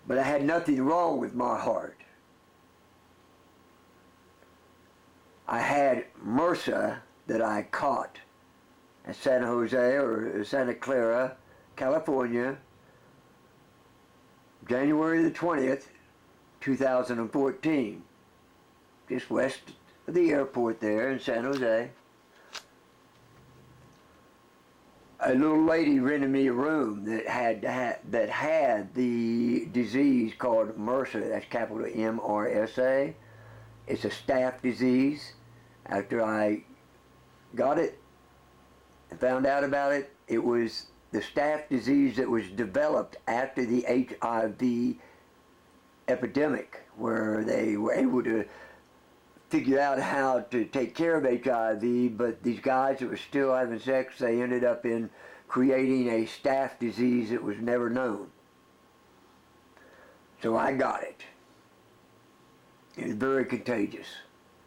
But I had nothing wrong with my heart. I had MRSA that I caught at San Jose or Santa Clara, California, January the 20th, 2014, just west of the airport there in San Jose. A little lady rented me a room that had the disease called MRSA. That's capital M-R-S-A. It's a staph disease. After I got it and found out about it, it was the staph disease that was developed after the HIV epidemic, where they were able to figure out how to take care of HIV, but these guys that were still having sex, they ended up in creating a staph disease that was never known. So I got it. It was very contagious.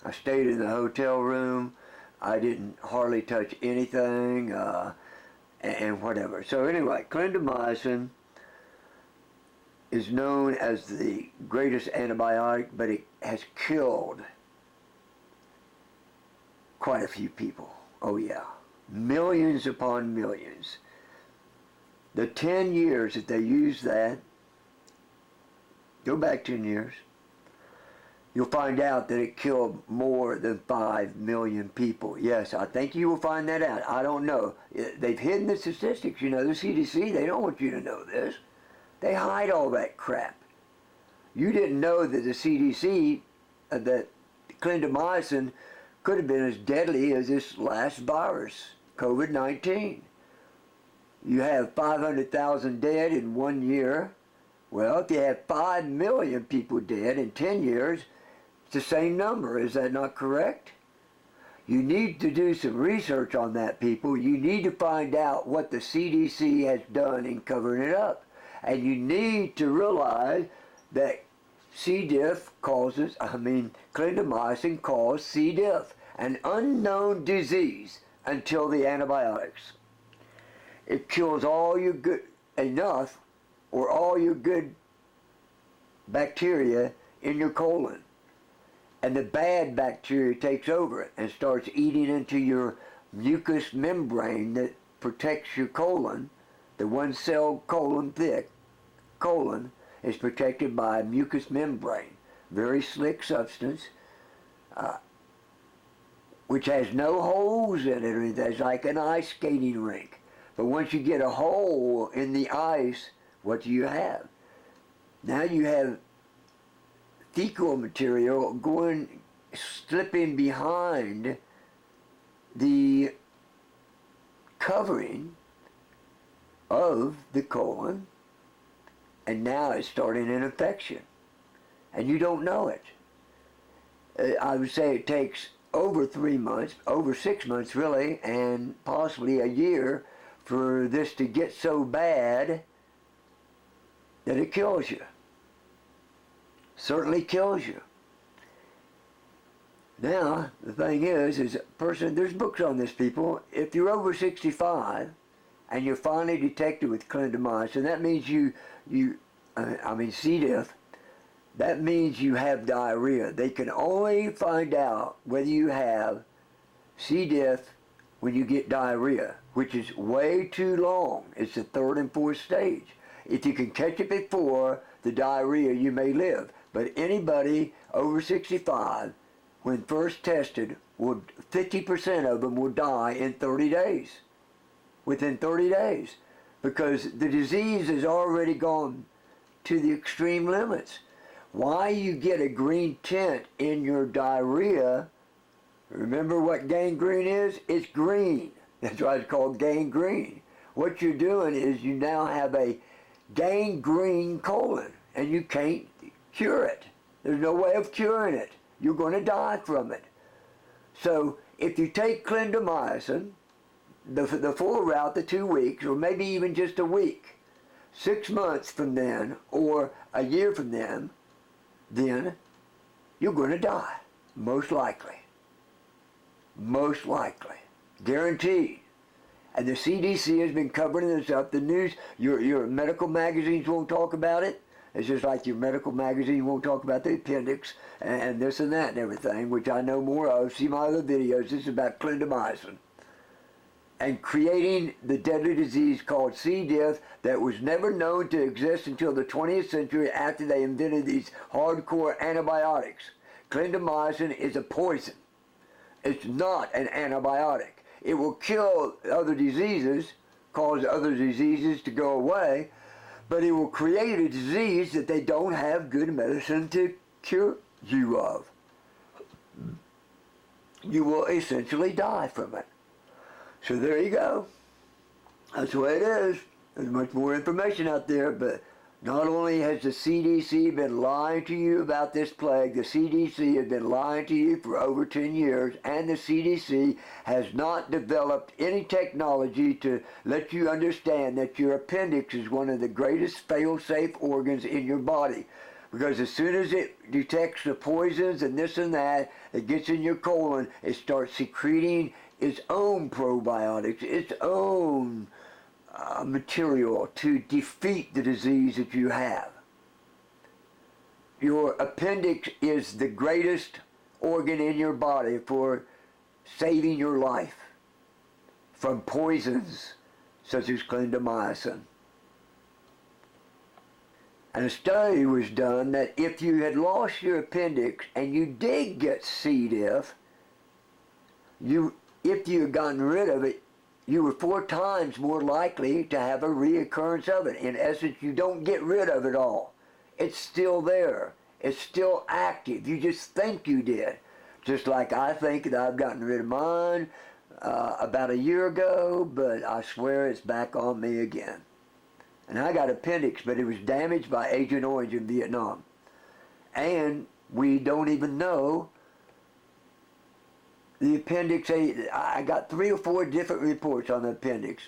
I stayed in the hotel room. I didn't hardly touch anything, and whatever. So anyway, clindamycin is known as the greatest antibiotic, but it has killed quite a few people. Oh yeah, millions upon millions. The 10 years that they used that, go back 10 years, you'll find out that it killed more than 5 million people. Yes, I think you will find that out. I don't know. They've hidden the statistics. You know, the CDC, they don't want you to know this. They hide all that crap. You didn't know that the CDC, that clindamycin could have been as deadly as this last virus, COVID-19. You have 500,000 dead in 1 year. Well, if you have 5 million people dead in 10 years, it's the same number. Is that not correct? You need to do some research on that, people. You need to find out what the CDC has done in covering it up. And you need to realize that C.Diff clindamycin caused C.Diff, an unknown disease until the antibiotics. It kills all your good, all your good bacteria in your colon. And the bad bacteria takes over it and starts eating into your mucus membrane that protects your colon. The one-cell colon thick colon is protected by a mucus membrane, very slick substance, which has no holes in it or anything. It's like an ice skating rink. But once you get a hole in the ice, what do you have? Now you have fecal material slipping behind the covering of the colon, and now it's starting an infection, and you don't know it. I would say it takes over 3 months, over 6 months really, and possibly a year for this to get so bad that it kills you. Certainly kills you. Now, the thing is there's books on this, people. If you're over 65 and you're finally detected with clindamycin, that means C.Diff, that means you have diarrhea. They can only find out whether you have C.Diff when you get diarrhea, which is way too long. It's the 3rd and 4th stage. If you can catch it before the diarrhea, you may live. But anybody over 65, when first tested, 50% of them will die in 30 days. Within 30 days. Because the disease has already gone to the extreme limits. Why you get a green tint in your diarrhea, remember what gangrene is? It's green. That's why it's called gangrene. What you're doing is you now have a gangrene colon, and you can't cure it. There's no way of curing it. You're going to die from it. So if you take clindamycin, the full route, the 2 weeks, or maybe even just a week, 6 months from then, or a year from then you're going to die. Most likely. Most likely. Guaranteed. And the CDC has been covering this up. The news, your medical magazines won't talk about it. It's just like your medical magazine won't talk about the appendix and this and that and everything, which I know more of. See my other videos. This is about clindamycin. And creating the deadly disease called C. diff that was never known to exist until the 20th century after they invented these hardcore antibiotics. Clindamycin is a poison. It's not an antibiotic. It will kill other diseases, cause other diseases to go away, but it will create a disease that they don't have good medicine to cure you of. You will essentially die from it. So there you go. That's the way it is. There's much more information out there, but not only has the CDC been lying to you about this plague, the CDC has been lying to you for over 10 years, and the CDC has not developed any technology to let you understand that your appendix is one of the greatest fail-safe organs in your body. Because as soon as it detects the poisons and this and that, it gets in your colon, it starts secreting its own probiotics, its own material to defeat the disease that you have. Your appendix is the greatest organ in your body for saving your life from poisons such as clindamycin. And a study was done that if you had lost your appendix and you did get C. diff, if you had gotten rid of it, you were 4 times more likely to have a reoccurrence of it. In essence, you don't get rid of it all. It's still there. It's still active. You just think you did. Just like I think that I've gotten rid of mine about a year ago, but I swear it's back on me again. And I got appendix, but it was damaged by Agent Orange in Vietnam. And we don't even know the appendix. I got 3 or 4 different reports on the appendix.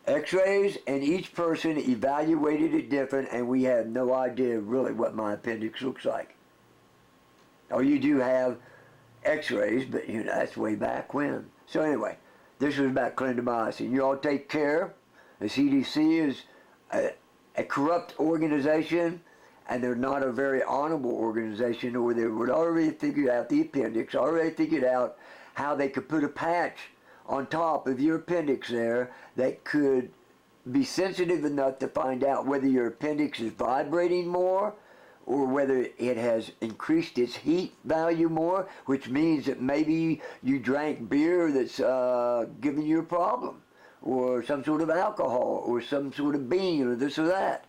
X-rays, and each person evaluated it different, and we have no idea really what my appendix looks like. Oh, you do have X-rays, but you know, that's way back when. So anyway, this was about clindamycin. You all take care. The CDC is a corrupt organization, and they're not a very honorable organization, or they would already figured out the appendix, already figured out how they could put a patch on top of your appendix there that could be sensitive enough to find out whether your appendix is vibrating more or whether it has increased its heat value more, which means that maybe you drank beer that's giving you a problem, or some sort of alcohol, or some sort of bean, or this or that.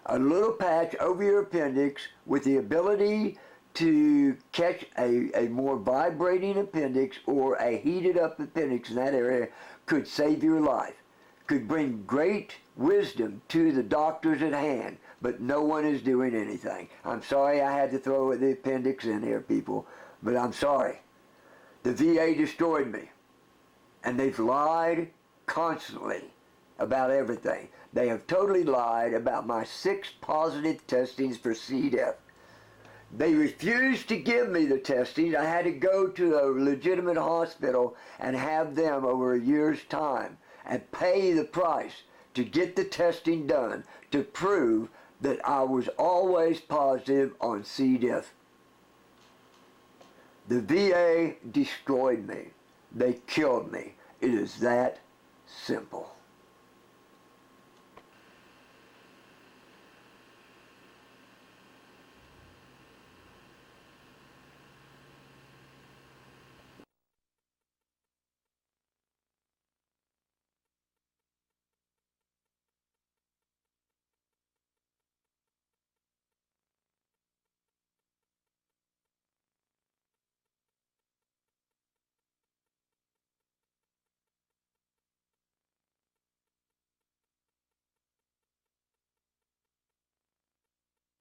A little patch over your appendix with the ability to catch a more vibrating appendix or a heated up appendix in that area could save your life, could bring great wisdom to the doctors at hand, but no one is doing anything. I'm sorry I had to throw the appendix in here, people, but I'm sorry. The VA destroyed me, and they've lied constantly about everything. They have totally lied about my 6 positive testings for C. diff. They refused to give me the testing. I had to go to a legitimate hospital and have them over a year's time and pay the price to get the testing done to prove that I was always positive on C. diff. The VA destroyed me. They killed me. It is that simple.